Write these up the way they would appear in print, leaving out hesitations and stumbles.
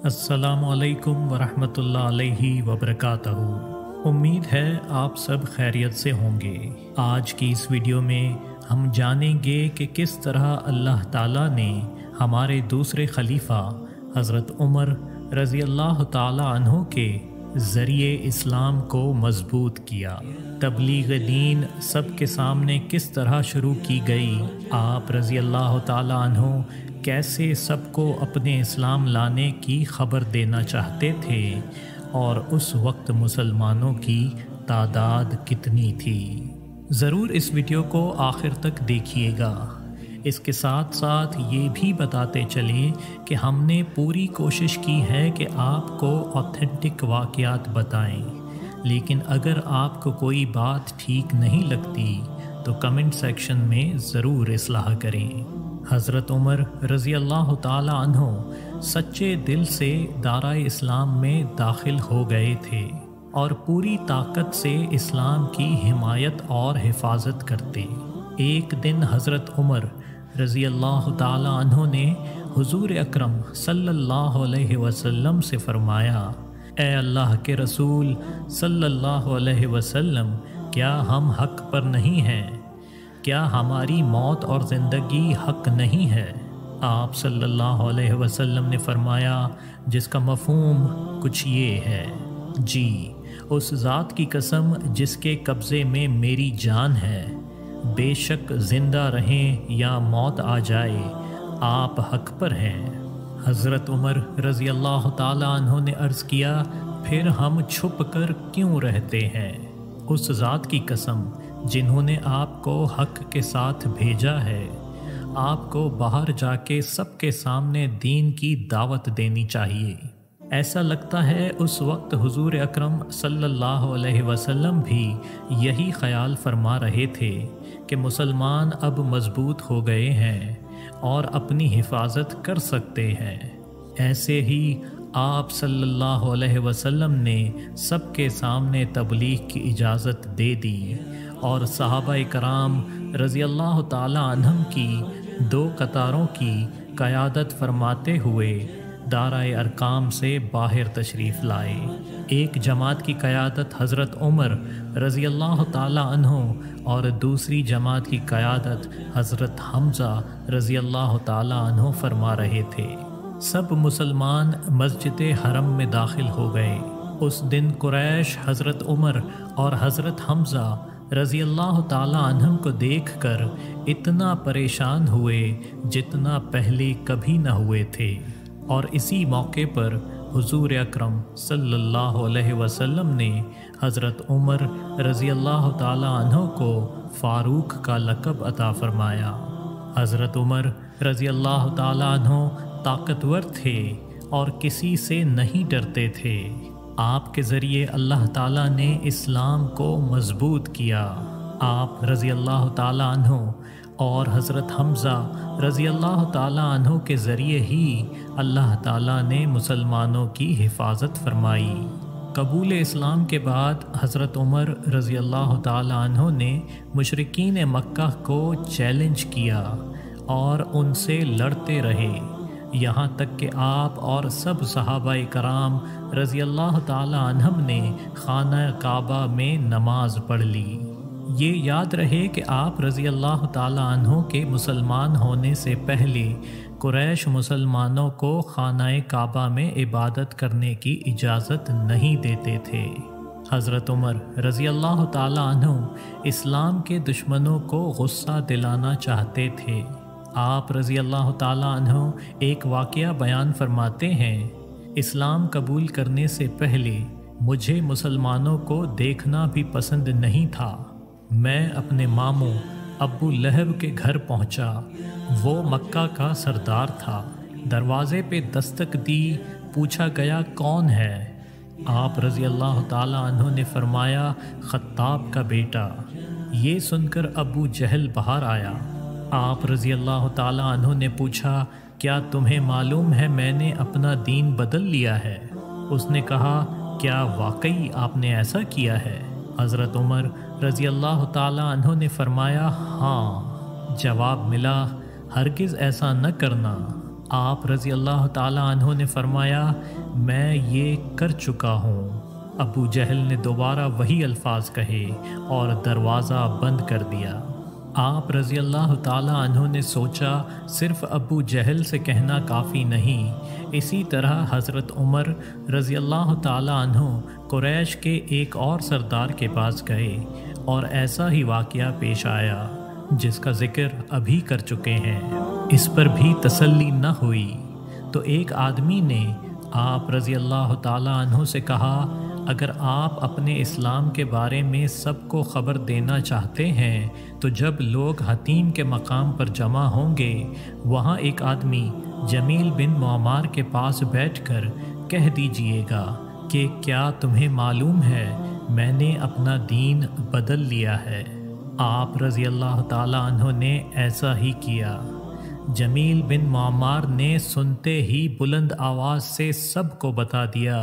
अस्सलामु अलैकुम वरहमतुल्लाहि अलैहि वबरकातहू। उम्मीद है आप सब खैरियत से होंगे। आज की इस वीडियो में हम जानेंगे कि किस तरह अल्लाह ताला ने हमारे दूसरे खलीफा हज़रत उमर रज़ी अल्लाह ताला अन्हु के ज़रिए इस्लाम को मजबूत किया। तबलीग दीन सब के सामने किस तरह शुरू की गई। आप रज़ी अल्लाह ताला अन्हु कैसे सबको अपने इस्लाम लाने की खबर देना चाहते थे और उस वक्त मुसलमानों की तादाद कितनी थी। ज़रूर इस वीडियो को आखिर तक देखिएगा। इसके साथ साथ ये भी बताते चलें कि हमने पूरी कोशिश की है कि आपको ऑथेंटिक वाक़यात बताएं, लेकिन अगर आपको कोई बात ठीक नहीं लगती तो कमेंट सेक्शन में ज़रूर इस्लाह करें। हज़रत उमर रज़ी अल्लाह ताला अन्हु सच्चे दिल से दाराए इस्लाम में दाखिल हो गए थे और पूरी ताकत से इस्लाम की हिमायत और हिफाजत करते। एक दिन हज़रत उमर रज़ी अल्लाह ताला अन्हु ने हुज़ूर अकरम सल्लल्लाहु अलैहि वसल्लम से फ़रमाया, ए अल्लाह के रसूल सल्लल्लाहु अलैहि वसल्लम, क्या हम हक़ पर नहीं हैं? क्या हमारी मौत और ज़िंदगी हक़ नहीं है? आप सल्लल्लाहु अलैहि वसल्लम ने फ़रमाया, जिसका मफ़हूम कुछ ये है, जी उस ज़ात की कसम जिसके कब्ज़े में मेरी जान है, बेशक ज़िंदा रहें या मौत आ जाए, आप हक़ पर हैं। हज़रत उमर रज़ी अल्लाह ताला अन्हु ने अर्ज़ किया, फिर हम छुप कर क्यों रहते हैं? उस ज़ात की कसम जिन्होंने आपको हक़ के साथ भेजा है, आपको बाहर जाके सबके सामने दीन की दावत देनी चाहिए। ऐसा लगता है उस वक्त हुज़ूर अकरम सल्लल्लाहु अलैहि वसल्लम भी यही ख्याल फरमा रहे थे कि मुसलमान अब मजबूत हो गए हैं और अपनी हिफाजत कर सकते हैं। ऐसे ही आप सल्लल्लाहु अलैहि वसल्लम ने सबके सामने तबलीग की इजाज़त दे दी और सहाबाए कराम रज़ी अल्लाह ताला अन्हुम की दो कतारों की क़यादत फरमाते हुए दाराए अरकाम से बाहर तशरीफ़ लाए। एक जमात की क़यादत हज़रत उमर रज़ी अल्लाह ताला अन्हु और दूसरी जमात की क़यादत हज़रत हमज़ा रज़ी अल्लाह ताला अन्हु फरमा रहे थे। सब मुसलमान मस्जिद हरम में दाखिल हो गए। उस दिन कुरैश हज़रत उमर और हज़रत हमज़ा रज़ी अल्लाह ताला अन्हुम को देखकर इतना परेशान हुए जितना पहले कभी न हुए थे, और इसी मौके पर हुज़ूर अकरम सल्लल्लाहु अलैहि वसल्लम ने हज़रत उमर रज़ी अल्लाह ताला अन्हु को फ़ारूक का लक़ब अता फ़रमाया। हज़रत उमर रज़ी अल्लाह ताला अन्हु ताकतवर थे और किसी से नहीं डरते थे। आपके ज़रिए अल्लाह ताला ने इस्लाम को मजबूत किया। आप रज़ी अल्लाह ताला अन्हु और हज़रत हमज़ा रज़ी अल्लाह ताला अन्हु के ज़रिए ही अल्लाह ताला ने मुसलमानों की हिफाजत फरमाई। कबूल इस्लाम के बाद हज़रत उमर रज़ी अल्लाह ताला अन्हु ने मुशरिकीन मक्का को चैलेंज किया और उनसे लड़ते रहे, यहाँ तक कि आप और सब सहाबाए कराम रज़ी अल्लाह ताला अन्हुम ने खाना काबा में नमाज पढ़ ली। ये याद रहे कि आप रज़ी अल्लाह ताला अन्हु के मुसलमान होने से पहले कुरैश मुसलमानों को खाना काबा में इबादत करने की इजाज़त नहीं देते थे। हज़रत उमर रज़ी अल्लाह ताला अन्हु इस्लाम के दुश्मनों को गुस्सा दिलाना चाहते थे। आप रज़ी अल्लाह ताला अन्हु एक वाक़या बयान फरमाते हैं, इस्लाम कबूल करने से पहले मुझे मुसलमानों को देखना भी पसंद नहीं था। मैं अपने मामू अब्बू लहब के घर पहुंचा। वो मक्का का सरदार था। दरवाज़े पे दस्तक दी, पूछा गया कौन है? आप रज़ी अल्लाह ताला अन्हु ने फरमाया, ख़त्ताब का बेटा। ये सुनकर अबू जहल बाहर आया। आप रज़ी अल्लाह ताला अन्हु ने पूछा, क्या तुम्हें मालूम है मैंने अपना दीन बदल लिया है? उसने कहा, क्या वाकई आपने ऐसा किया है? हज़रत उमर रज़ी अल्लाह ताला अन्हु ने फरमाया, हाँ। जवाब मिला, हरगिज़ ऐसा न करना। आप रज़ी अल्लाह ताला अन्हो ने फरमाया, मैं ये कर चुका हूँ। अबू जहल ने दोबारा वही अल्फाज कहे और दरवाज़ा बंद कर दिया। आप रज़ी अल्लाह ताला अन्हो ने सोचा सिर्फ़ अबू जहल से कहना काफ़ी नहीं। इसी तरह हज़रत उमर रज़ी अल्लाह ताला अन्हो कुरैश के एक और सरदार के पास गए और ऐसा ही वाक़या पेश आया जिसका ज़िक्र अभी कर चुके हैं। इस पर भी तसल्ली न हुई तो एक आदमी ने आप रज़ी अल्लाह ताला अन्हो से कहा, अगर आप अपने इस्लाम के बारे में सबको ख़बर देना चाहते हैं तो जब लोग हतीम के मकाम पर जमा होंगे वहाँ एक आदमी जमील बिन मुअम्मार के पास बैठकर कह दीजिएगा कि क्या तुम्हें मालूम है मैंने अपना दीन बदल लिया है। आप रज़ी अल्लाह ताला अन्हो ने ऐसा ही किया। जमील बिन मुअम्मार ने सुनते ही बुलंद आवाज़ से सबको बता दिया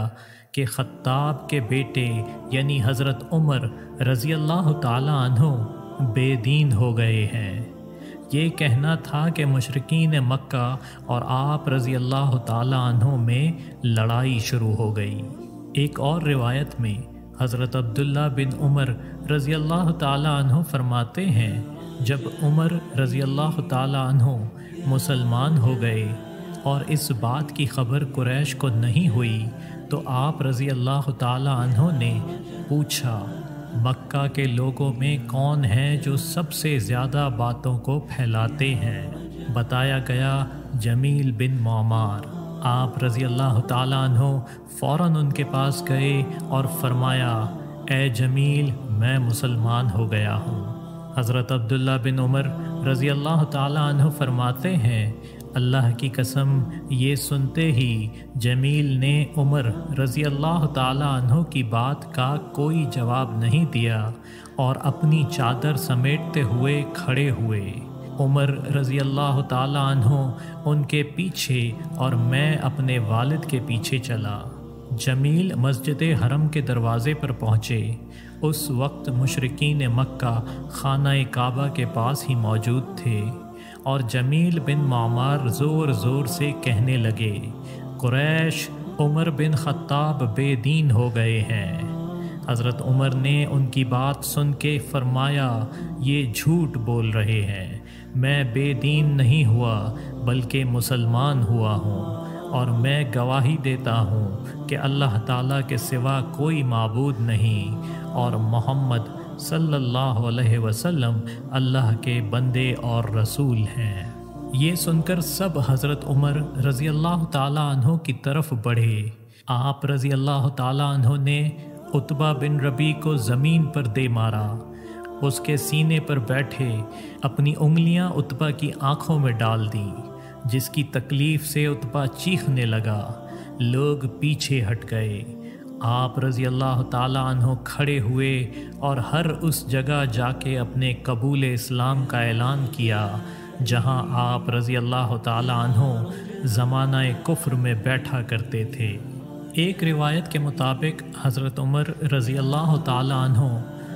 कि ख़त्ताब के बेटे यानी हज़रत उमर रज़ी अल्लाह ताला अन्हो बेदीन हो गए हैं। ये कहना था कि मुशरिकीन मक्का और आप रज़ी अल्लाह ताला अन्हो में लड़ाई शुरू हो गई। एक और रिवायत में हज़रत अब्दुल्ला बिन उमर रज़ी अल्लाह ताला अन्हो फरमाते हैं, जब उमर रज़ी अल्लाह ताला अन्हो मुसलमान हो गए और इस बात की ख़बर कुरैश को नहीं हुई तो आप रज़ी अल्लाह ताला अन्हो ने पूछा, मक्का के लोगों में कौन है जो सबसे ज़्यादा बातों को फैलाते हैं। बताया गया जमील बिन मुअम्मार। आप रज़ी अल्लाह ताला अन्हो फ़ौरन उनके पास गए और फरमाया, ए जमील मैं मुसलमान हो गया हूँ। हज़रत अब्दुल्ला बिन उमर रज़ी अल्लाह ताला अन्हो फरमाते हैं, अल्लाह की कसम ये सुनते ही जमील ने उमर रज़ी अल्लाह ताला अन्हो की बात का कोई जवाब नहीं दिया और अपनी चादर समेटते हुए खड़े हुए। उमर रज़ी अल्लाह ताला अन्हो उनके पीछे और मैं अपने वालिद के पीछे चला। जमील मस्जिद हरम के दरवाज़े पर पहुँचे। उस वक्त मुशरिकीन मक्का खाना काबा के पास ही मौजूद थे और जमील बिन मुअम्मार ज़ोर ज़ोर से कहने लगे, कुरैश उमर बिन ख़त्ताब बेदीन हो गए हैं। हज़रत उमर ने उनकी बात सुन के फरमाया, ये झूठ बोल रहे हैं, मैं बेदीन नहीं हुआ बल्कि मुसलमान हुआ हूँ और मैं गवाही देता हूँ कि अल्लाह ताला के सिवा कोई माबूद नहीं और मोहम्मद सल्लल्लाहु अलैहि वसल्लम अल्लाह के बंदे और रसूल हैं। ये सुनकर सब हज़रत उमर रज़ी अल्लाह ताला अन्हो की तरफ बढ़े। आप रज़ी अल्लाह ताला अन्हो ने उतबा बिन रबी को ज़मीन पर दे मारा। उसके सीने पर बैठे अपनी उंगलियां उतबा की आंखों में डाल दी, जिसकी तकलीफ़ से उतबा चीखने लगा। लोग पीछे हट गए। आप रज़ी अल्लाह ताला अन्हो खड़े हुए और हर उस जगह जाके अपने कबूल इस्लाम का ऐलान किया जहां आप रज़ी अल्लाह ताला अन्हो ज़माना कुफ्र में बैठा करते थे। एक रिवायत के मुताबिक हज़रत उमर रज़ी अल्लाह ताला अन्हो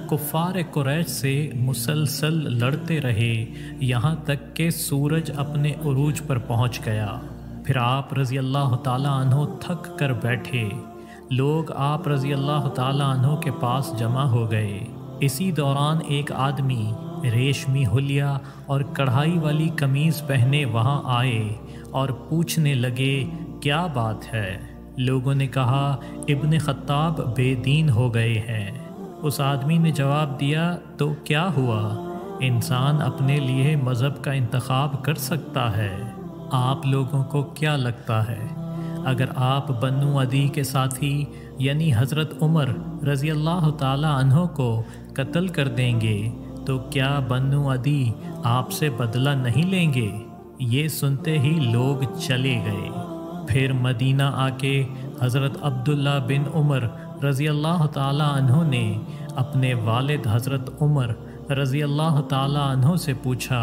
कुफ़ार कुरैश से मुसलसल लड़ते रहे यहाँ तक कि सूरज अपने उरूज पर पहुँच गया। फिर आप रज़ी अल्लाह ताला अन्हो थक कर बैठे। लोग आप रज़ी अल्लाह ताला अन्हो के पास जमा हो गए। इसी दौरान एक आदमी रेशमी हुलिया और कढ़ाई वाली कमीज़ पहने वहाँ आए और पूछने लगे, क्या बात है। लोगों ने कहा, इब्न ख़त्ताब बेदीन हो गए हैं। उस आदमी ने जवाब दिया, तो क्या हुआ, इंसान अपने लिए मज़हब का इंतखाब कर सकता है। आप लोगों को क्या लगता है, अगर आप बन्नू अदी के साथी यानी हज़रत उमर रज़ी अल्लाह ताला अन्हो को कत्ल कर देंगे तो क्या बन्नू अदी आपसे बदला नहीं लेंगे। ये सुनते ही लोग चले गए। फिर मदीना आके हज़रत अब्दुल्ला बिन उमर रज़ी अल्लाह ताला अन्हो ने अपने वालिद हज़रत उमर रज़ी अल्लाह ताला अन्हो से पूछा,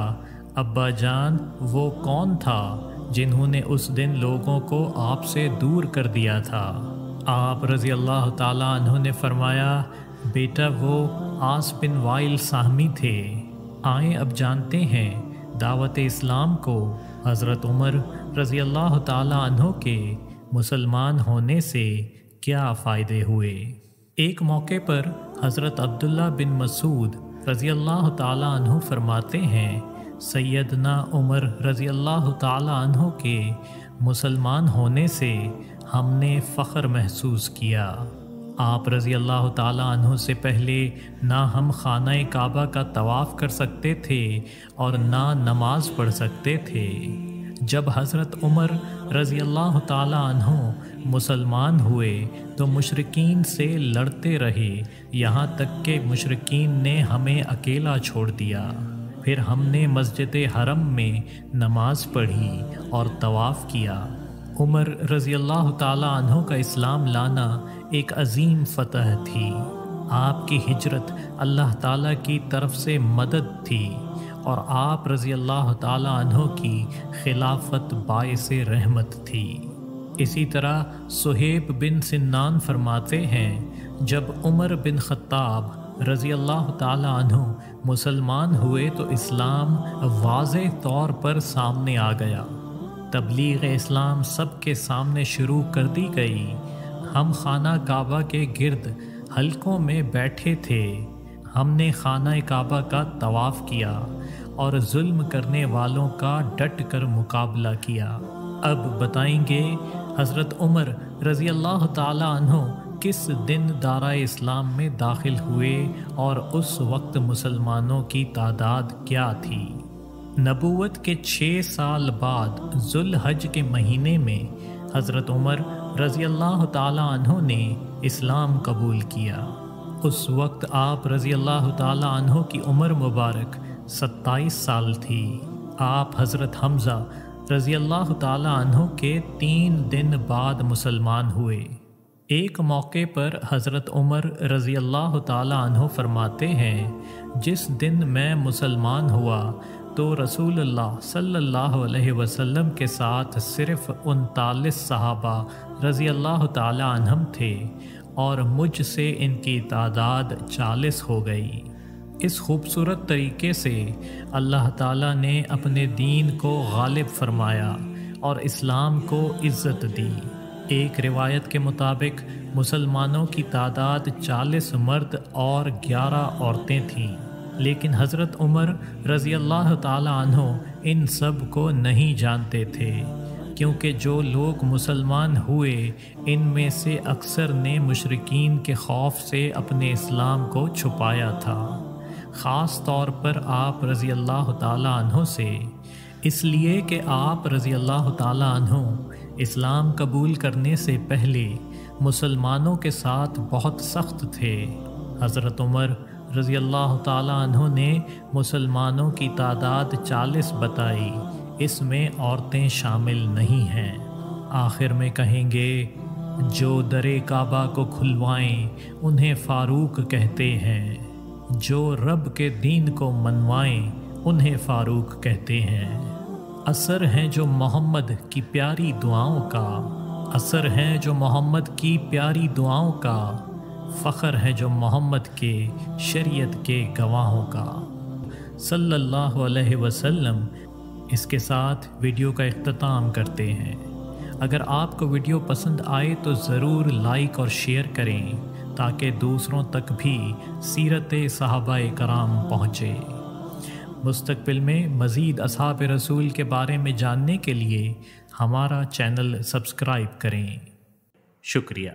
अब्बा जान वो कौन था जिन्होंने उस दिन लोगों को आपसे दूर कर दिया था। आप रज़ी अल्लाह ताला अन्हो ने फरमाया, बेटा वो आस बिन वाइल साहमी थे। आए अब जानते हैं दावत इस्लाम को हज़रत उमर रज़ी अल्लाह ताला अन्हो के मुसलमान होने से क्या फ़ायदे हुए। एक मौके पर हज़रत अब्दुल्ला बिन मसूद रज़ी अल्लाह ताला अन्हो फरमाते हैं, सैयदना उमर रज़ी अल्लाह ताला अन्हो के मुसलमान होने से हमने फ़ख्र महसूस किया। आप रज़ी अल्लाह ताला अन्हो से पहले ना हम खाना काबा का तवाफ़ कर सकते थे और ना नमाज पढ़ सकते थे। जब हज़रत उमर रज़ी अल्लाह ताला अन्हो मुसलमान हुए तो मुशरिकीन से लड़ते रहे, यहाँ तक कि मुशरिकीन ने हमें अकेला छोड़ दिया। फिर हमने मस्जिद हरम में नमाज पढ़ी और तवाफ़ किया। उमर रज़ी अल्लाह ताला अन्हो का इस्लाम लाना एक अजीम फ़तह थी। आपकी हिजरत अल्लाह ताला की तरफ से मदद थी और आप रज़ी अल्लाह ताला अन्हो की खिलाफत बाइसे रहमत थी। इसी तरह सुहेब बिन सिन्नान फरमाते हैं, जब उमर बिन ख़त्ताब रज़ी अल्लाह ताला अन्हो मुसलमान हुए तो इस्लाम वाज़ेह तौर पर सामने आ गया। तबलीग इस्लाम सबके सामने शुरू कर दी गई। हम खाना काबा के गिर्द हलकों में बैठे थे। हमने खाना काबा का तवाफ़ किया और जुल्म करने वालों का डट कर मुकाबला किया। अब बताएंगे हज़रत उमर रज़ी अल्लाह ताला अन्हो किस दिन दारा इस्लाम में दाखिल हुए और उस वक्त मुसलमानों की तादाद क्या थी। नबूवत के 6 साल बाद ज़ुल्हज के महीने में हज़रत उमर रज़ी अल्लाह ताला अन्हो ने इस्लाम कबूल किया। उस वक्त आप रज़ी अल्लाह ताला अन्हो की उम्र मुबारक 27 साल थी। आप हज़रत हमज़ा रज़ी अल्लाह ताला अन्हो के 3 दिन बाद मुसलमान हुए। एक मौके पर हज़रत उमर रज़ी अल्लाह ताला अन्हो फरमाते हैं, जिस दिन मैं मुसलमान हुआ तो रसूलुल्लाह सल्लल्लाहु अलैहि वसल्लम के साथ सिर्फ़ 39 सहाबा रज़ी अल्लाह ताला अन्हम थे और मुझसे इनकी तादाद 40 हो गई। इस खूबसूरत तरीके से अल्लाह ताला ने अपने दीन को गालिब फरमाया और इस्लाम को इज़्ज़त दी। एक रिवायत के मुताबिक मुसलमानों की तादाद 40 मर्द और 11 औरतें थीं, लेकिन हज़रत उमर रज़ी अल्लाह ताला अन्हो इन सब को नहीं जानते थे, क्योंकि जो लोग मुसलमान हुए इनमें से अक्सर ने मुशरिकीन के खौफ से अपने इस्लाम को छुपाया था, ख़ास तौर पर आप रज़ी अल्लाह ताला अन्हो से, इसलिए कि आप रज़ी अल्लाह ताला अन्हो इस्लाम कबूल करने से पहले मुसलमानों के साथ बहुत सख्त थे। हज़रत उमर रज़ी अल्लाह ताला अन्हो ने मुसलमानों की तादाद 40 बताई, इसमें औरतें शामिल नहीं हैं। आखिर में कहेंगे, जो दरे काबा को खुलवाएं उन्हें फ़ारूक कहते हैं, जो रब के दीन को मनवाएं उन्हें फ़ारूक कहते हैं। असर हैं जो मोहम्मद की प्यारी दुआओं का, असर हैं जो मोहम्मद की प्यारी दुआओं का, फ़ख्र है जो मोहम्मद के शरीयत के गवाहों का सल्लल्लाहु अलैहि वसल्लम। इसके साथ वीडियो का इख्तिताम करते हैं। अगर आपको वीडियो पसंद आए तो ज़रूर लाइक और शेयर करें ताकि दूसरों तक भी सीरत सहाबाए कराम पहुँचे। मुस्तक़बिल में मज़ीद असहाब रसूल के बारे में जानने के लिए हमारा चैनल सब्सक्राइब करें। शुक्रिया।